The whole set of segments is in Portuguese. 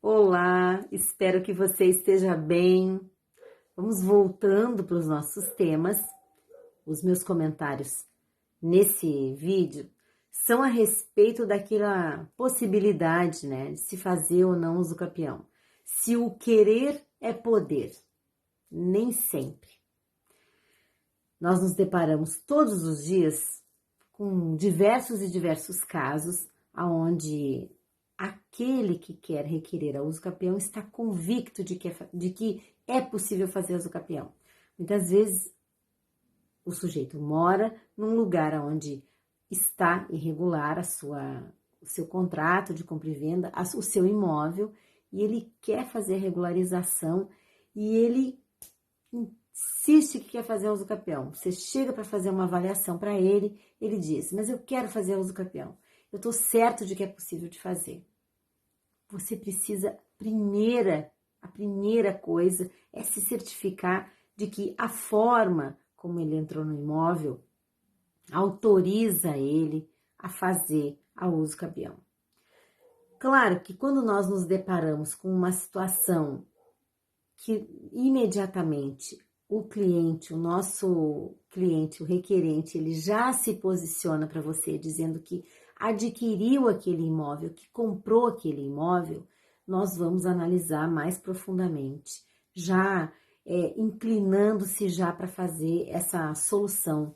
Olá, espero que você esteja bem. Vamos voltando para os nossos temas. Os meus comentários nesse vídeo são a respeito daquela possibilidade, né, de se fazer ou não uso capião. Se o querer é poder, nem sempre. Nós nos deparamos todos os dias com diversos casos onde aquele que quer requerer a uso capião está convicto de que é possível fazer uso capião. Muitas vezes o sujeito mora num lugar onde está irregular o seu contrato de compra e venda, o seu imóvel, e ele quer fazer a regularização e ele insiste que quer fazer uso capião. Você chega para fazer uma avaliação para ele, ele diz, mas eu quero fazer uso capião. Eu estou certo de que é possível de fazer. Você precisa, a primeira coisa é se certificar de que a forma como ele entrou no imóvel autoriza ele a fazer a uso capião. Claro que quando nós nos deparamos com uma situação que imediatamente o cliente, o nosso cliente, o requerente, ele já se posiciona para você dizendo que adquiriu aquele imóvel, que comprou aquele imóvel, nós vamos analisar mais profundamente, já inclinando-se já para fazer essa solução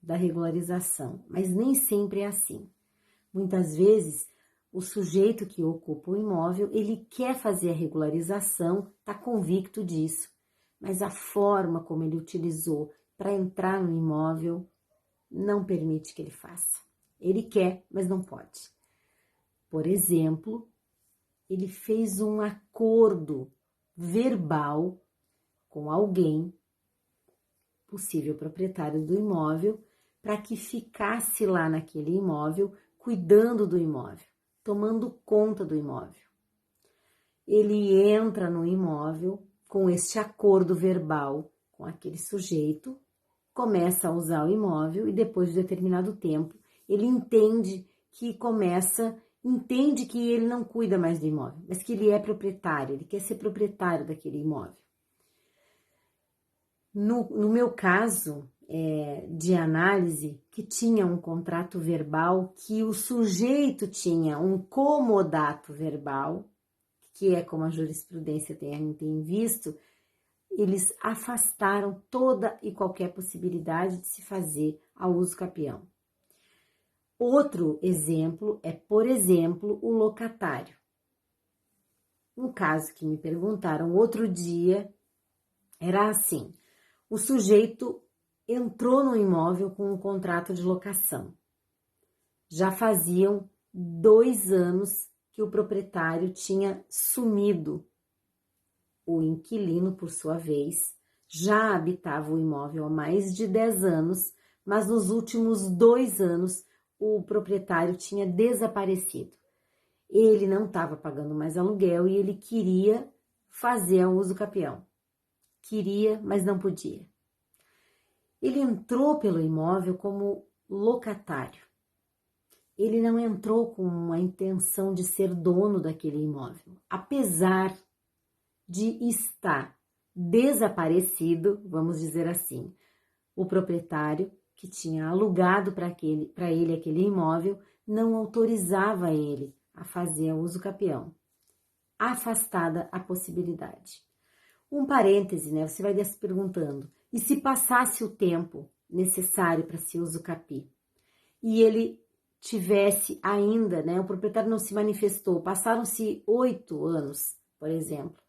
da regularização. Mas nem sempre é assim. Muitas vezes, o sujeito que ocupa o imóvel, ele quer fazer a regularização, está convicto disso, mas a forma como ele utilizou para entrar no imóvel não permite que ele faça. Ele quer, mas não pode. Por exemplo, ele fez um acordo verbal com alguém, possível proprietário do imóvel, para que ficasse lá naquele imóvel, cuidando do imóvel, tomando conta do imóvel. Ele entra no imóvel com este acordo verbal com aquele sujeito, começa a usar o imóvel e depois de determinado tempo, ele entende que ele não cuida mais do imóvel, mas que ele é proprietário, ele quer ser proprietário daquele imóvel. No meu caso de análise, que tinha um contrato verbal, que o sujeito tinha um comodato verbal, que é como a jurisprudência tem visto, eles afastaram toda e qualquer possibilidade de se fazer a uso capião. Outro exemplo é, por exemplo, o locatário. Um caso que me perguntaram outro dia era assim: o sujeito entrou no imóvel com um contrato de locação. Já faziam 2 anos que o proprietário tinha sumido. O inquilino, por sua vez, já habitava o imóvel há mais de 10 anos, mas nos últimos 2 anos o proprietário tinha desaparecido. Ele não estava pagando mais aluguel e ele queria fazer a uso capião. Queria, mas não podia. Ele entrou pelo imóvel como locatário. Ele não entrou com a intenção de ser dono daquele imóvel, apesar de estar desaparecido, vamos dizer assim. O proprietário que tinha alugado para ele aquele imóvel não autorizava ele a fazer uso capião. Afastada a possibilidade. Um parêntese, né? Você vai se perguntando, e se passasse o tempo necessário para se uso capi e ele tivesse ainda, né? O proprietário não se manifestou, passaram-se 8 anos, por exemplo,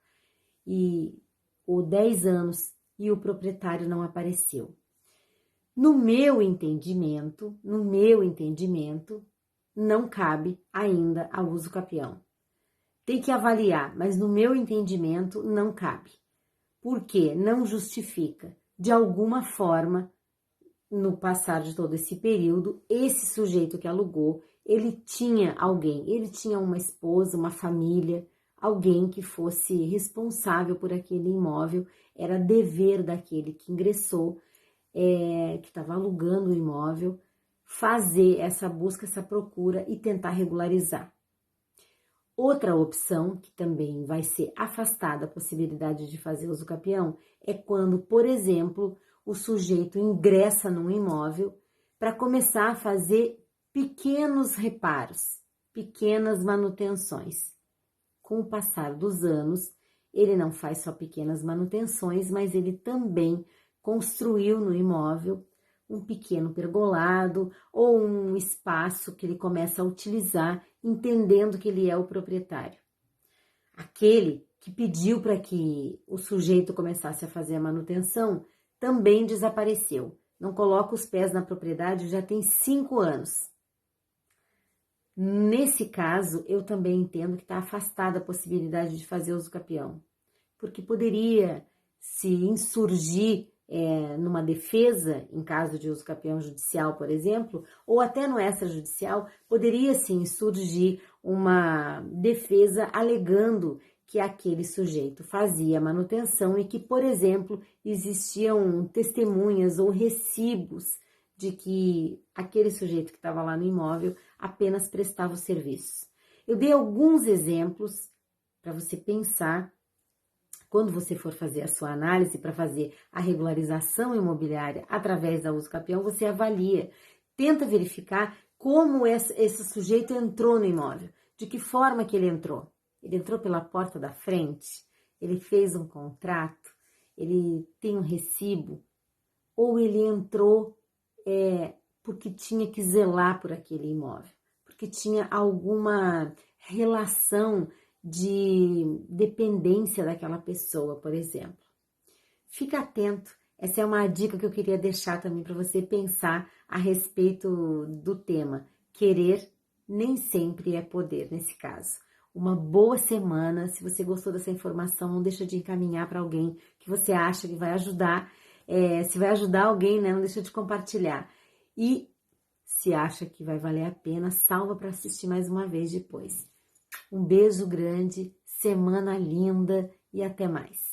ou 10 anos e o proprietário não apareceu. No meu entendimento, não cabe ainda a uso capião. Tem que avaliar, mas no meu entendimento não cabe. Por quê? Não justifica. De alguma forma, no passar de todo esse período, esse sujeito que alugou, ele tinha alguém, ele tinha uma esposa, uma família, alguém que fosse responsável por aquele imóvel, era dever daquele que ingressou, que estava alugando o imóvel, fazer essa busca, essa procura e tentar regularizar. Outra opção, que também vai ser afastada a possibilidade de fazer uso capião, é quando, por exemplo, o sujeito ingressa num imóvel para começar a fazer pequenos reparos, pequenas manutenções. Com o passar dos anos, ele não faz só pequenas manutenções, mas ele também construiu no imóvel um pequeno pergolado ou um espaço que ele começa a utilizar, entendendo que ele é o proprietário. Aquele que pediu para que o sujeito começasse a fazer a manutenção também desapareceu. Não coloca os pés na propriedade já tem 5 anos. Nesse caso, eu também entendo que está afastada a possibilidade de fazer uso capião, porque poderia se insurgir numa defesa, em caso de uso capião judicial, por exemplo, ou até no extrajudicial, poderia sim surgir uma defesa alegando que aquele sujeito fazia manutenção e que, por exemplo, existiam testemunhas ou recibos de que aquele sujeito que estava lá no imóvel apenas prestava o serviço. Eu dei alguns exemplos para você pensar quando você for fazer a sua análise para fazer a regularização imobiliária através da uso capião, você avalia, tenta verificar como esse sujeito entrou no imóvel, de que forma que ele entrou. Ele entrou pela porta da frente, ele fez um contrato, ele tem um recibo, ou ele entrou porque tinha que zelar por aquele imóvel, porque tinha alguma relação de dependência daquela pessoa, por exemplo. Fica atento, essa é uma dica que eu queria deixar também para você pensar a respeito do tema. Querer nem sempre é poder nesse caso. Uma boa semana, se você gostou dessa informação, não deixa de encaminhar para alguém que você acha que vai ajudar. Se vai ajudar alguém, né, não deixa de compartilhar. E se acha que vai valer a pena, salva para assistir mais uma vez depois. Um beijo grande, semana linda e até mais.